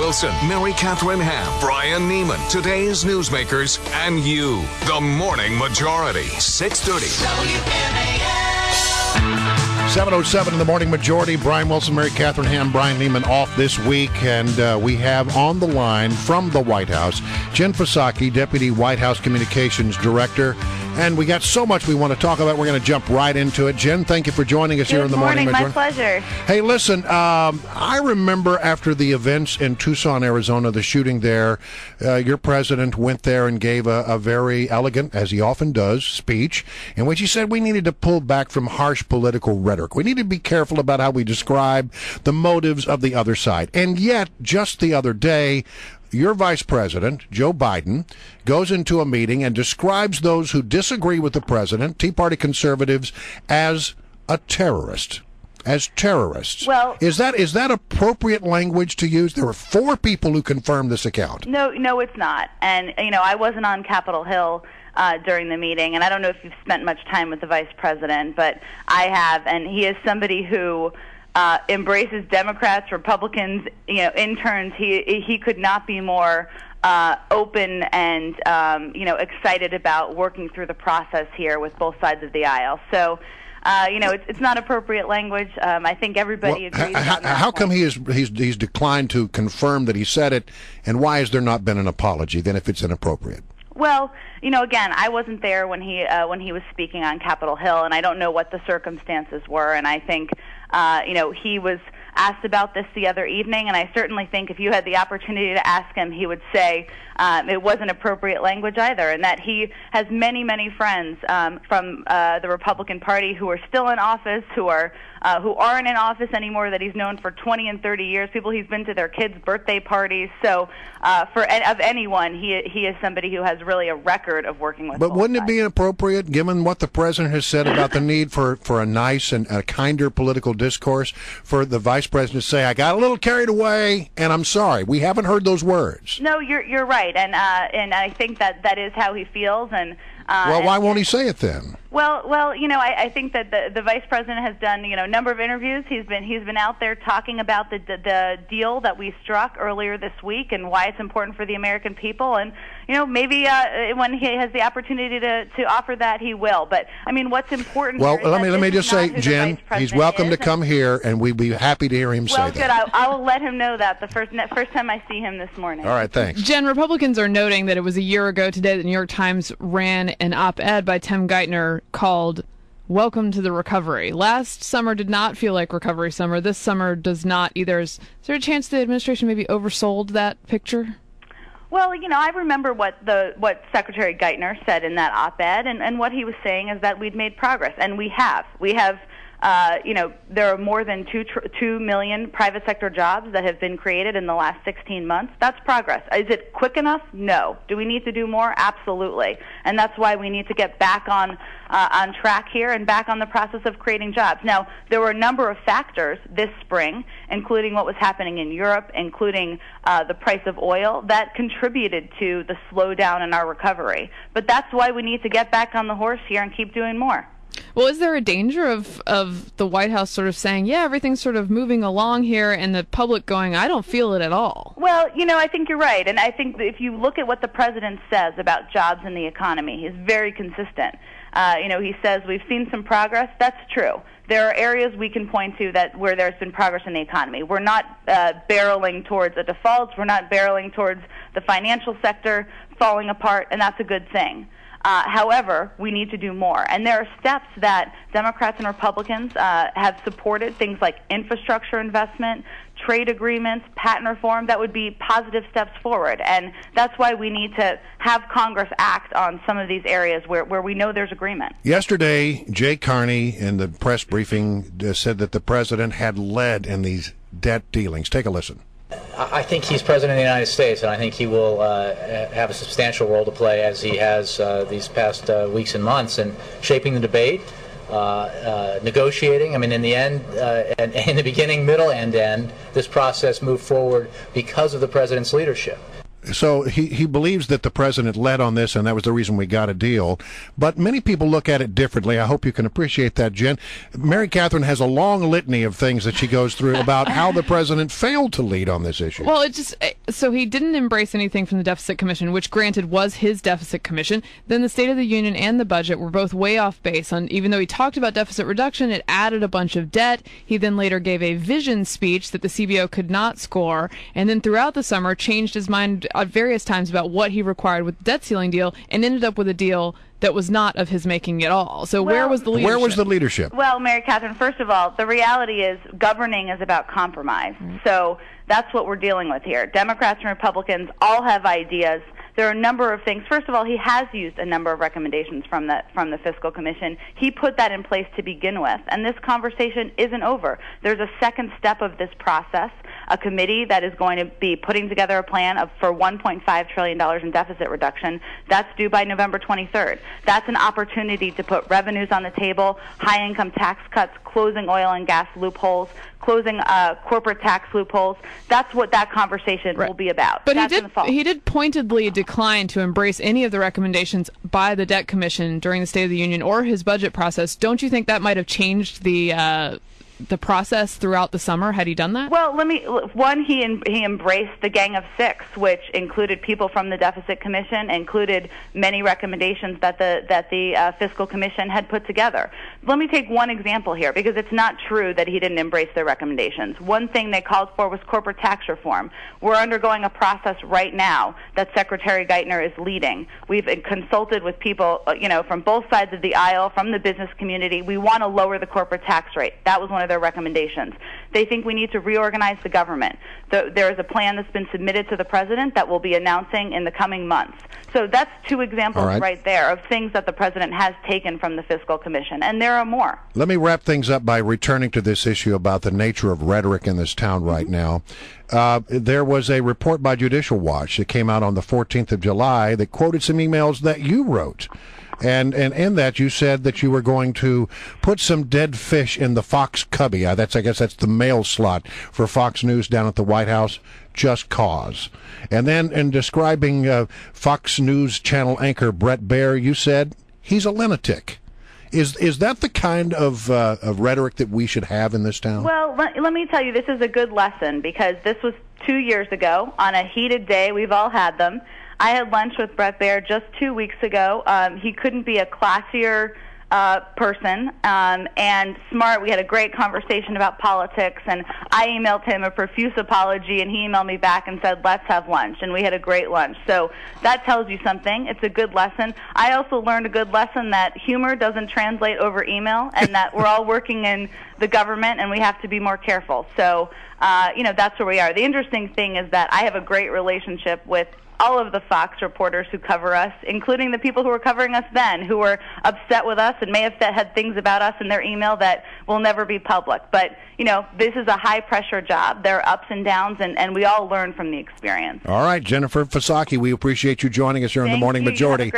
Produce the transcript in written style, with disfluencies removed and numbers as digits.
Wilson, Mary Catherine Ham, Brian Neiman, today's newsmakers, and you. The Morning Majority, 630. WMAL. 7:07 in the Morning Majority. Brian Wilson, Mary Catherine Ham, Brian Neiman off this week. And we have on the line from the White House, Jen PSAKI, Deputy White House Communications Director. And we got so much we want to talk about. We're going to jump right into it. Jen, thank you for joining us here in the Morning Majority. My pleasure. Hey, listen, I remember after the events in Tucson, Arizona, the shooting there, your president went there and gave a very elegant, as he often does, speech in which he said we needed to pull back from harsh political rhetoric. We need to be careful about how we describe the motives of the other side. And yet, just the other day, your vice president, Joe Biden, goes into a meeting and describes those who disagree with the president, Tea Party conservatives, as a terrorist. As terrorists. Well, is that appropriate language to use? There were 4 people who confirmed this account. No, it's not. And, I wasn't on Capitol Hill during the meeting, and I don't know if you've spent much time with the vice president, but I have, and he is somebody who embraces Democrats, Republicans, interns. He could not be more open and excited about working through the process here with both sides of the aisle. So, it's not appropriate language. I think everybody agrees on that. How come he's declined to confirm that he said it, and why has there not been an apology then if it's inappropriate? Well, again, I wasn't there when he was speaking on Capitol Hill, and I don't know what the circumstances were. And I think, he was asked about this the other evening, and I certainly think if you had the opportunity to ask him, he would say it wasn't appropriate language either, and that he has many, many friends from the Republican Party who are still in office, who aren't in office anymore, that he's known for 20 and 30 years, people he's been to their kids' birthday parties. So of anyone, he is somebody who has really a record of working with. But wouldn't sides. it be inappropriate, given what the president has said about the need for a nice and a kinder political discourse, for the vice president to say, I got a little carried away, and I'm sorry. We haven't heard those words. No, you're right, and I think that is how he feels. And well, why won't he say it then? Well, I think that the vice president has done, a number of interviews. He's been out there talking about the deal that we struck earlier this week and why it's important for the American people. And, maybe when he has the opportunity to offer that, he will. But, what's important Well, here let me just say, Jen, he's welcome to come here, and we'd be happy to hear him say that. Well, good. I will let him know that the first time I see him this morning. All right, thanks. Jen, Republicans are noting that it was a year ago today that the New York Times ran an op-ed by Tim Geithner called Welcome to the Recovery. Last summer did not feel like recovery summer. This summer does not either. Is there a chance the administration maybe oversold that picture? Well, I remember what Secretary Geithner said in that op-ed, and what he was saying is that we'd made progress, and we have. There are more than 2 million private sector jobs that have been created in the last 16 months. That's progress. Is it quick enough? No. Do we need to do more? Absolutely. And that's why we need to get back on track here and back on the process of creating jobs. Now, there were a number of factors this spring, including what was happening in Europe, including the price of oil, that contributed to the slowdown in our recovery. But that's why we need to get back on the horse here and keep doing more. Well, is there a danger of the White House sort of saying, yeah, everything's sort of moving along here, and the public going, I don't feel it at all? Well, I think you're right. And I think that if you look at what the president says about jobs and the economy, he's very consistent. He says we've seen some progress. That's true. There are areas we can point to where there's been progress in the economy. We're not barreling towards a default. We're not barreling towards the financial sector falling apart, and that's a good thing. However, we need to do more. And there are steps that Democrats and Republicans have supported, things like infrastructure investment, trade agreements, patent reform, that would be positive steps forward. And that's why we need to have Congress act on some of these areas where we know there's agreement. Yesterday, Jay Carney in the press briefing said that the president had led in these debt dealings. Take a listen. I think he's president of the United States, and I think he will have a substantial role to play, as he has these past weeks and months, in shaping the debate, negotiating. In the end, and in the beginning, middle, and end, this process moved forward because of the president's leadership. So he believes that the president led on this, and that was the reason we got a deal. But many people look at it differently. I hope you can appreciate that, Jen. Mary Catherine has a long litany of things that she goes through about how the president failed to lead on this issue. Well, So he didn't embrace anything from the Deficit Commission, which granted was his deficit commission. Then the State of the Union and the budget were both way off base. On even though he talked about deficit reduction, it added a bunch of debt. He then later gave a vision speech that the CBO could not score, and then throughout the summer changed his mind at various times about what he required with the debt ceiling deal, and ended up with a deal that was not of his making at all. So where was the leadership? Where was the leadership? Well, Mary Catherine, first of all, the reality is governing is about compromise. So that's what we're dealing with here. Democrats and Republicans all have ideas. There are a number of things. First of all, he has used a number of recommendations from the Fiscal Commission. He put that in place to begin with, and this conversation isn't over. There's a second step of this process, a committee that is going to be putting together a plan for $1.5 trillion in deficit reduction. That's due by November 23rd. That's an opportunity to put revenues on the table, high-income tax cuts, closing oil and gas loopholes, closing corporate tax loopholes. That's what that conversation will be about. But he did pointedly decline to embrace any of the recommendations by the Debt Commission during the State of the Union or his budget process. Don't you think that might have changed the process throughout the summer had he done that? Well, he embraced the Gang of Six, which included people from the Deficit Commission, included many recommendations that the Fiscal Commission had put together. Let me take one example here, because it's not true that he didn't embrace their recommendations. One thing they called for was corporate tax reform. We're undergoing a process right now that Secretary Geithner is leading. We've consulted with people, from both sides of the aisle, from the business community. We want to lower the corporate tax rate. That was one of their recommendations. They think we need to reorganize the government. There is a plan that's been submitted to the president that we'll be announcing in the coming months. So that's two examples right there of things that the president has taken from the Fiscal Commission, and there are more. Let me wrap things up by returning to this issue about the nature of rhetoric in this town right now. There was a report by Judicial Watch that came out on the 14th of July that quoted some emails that you wrote. And in that, you said that you were going to put some dead fish in the Fox cubby. I guess that's the mail slot for Fox News down at the White House, just cause. And then in describing Fox News Channel anchor Brett Baier, you said he's a lunatic. Is that the kind of rhetoric that we should have in this town? Well, let me tell you, this is a good lesson, because this was 2 years ago on a heated day. We've all had them. I had lunch with Brett Baier just 2 weeks ago. He couldn't be a classier person and smart. We had a great conversation about politics, and I emailed him a profuse apology, and he emailed me back and said, let's have lunch, and we had a great lunch. So that tells you something. It's a good lesson. I also learned a good lesson that humor doesn't translate over email, and that we're all working in the government, and we have to be more careful. So, that's where we are. The interesting thing is that I have a great relationship with all of the Fox reporters who cover us, including the people who were covering us then, who were upset with us and may have had things about us in their email that will never be public. But, this is a high-pressure job. There are ups and downs, and we all learn from the experience. All right, Jennifer PSAKI, we appreciate you joining us here on The Morning Majority.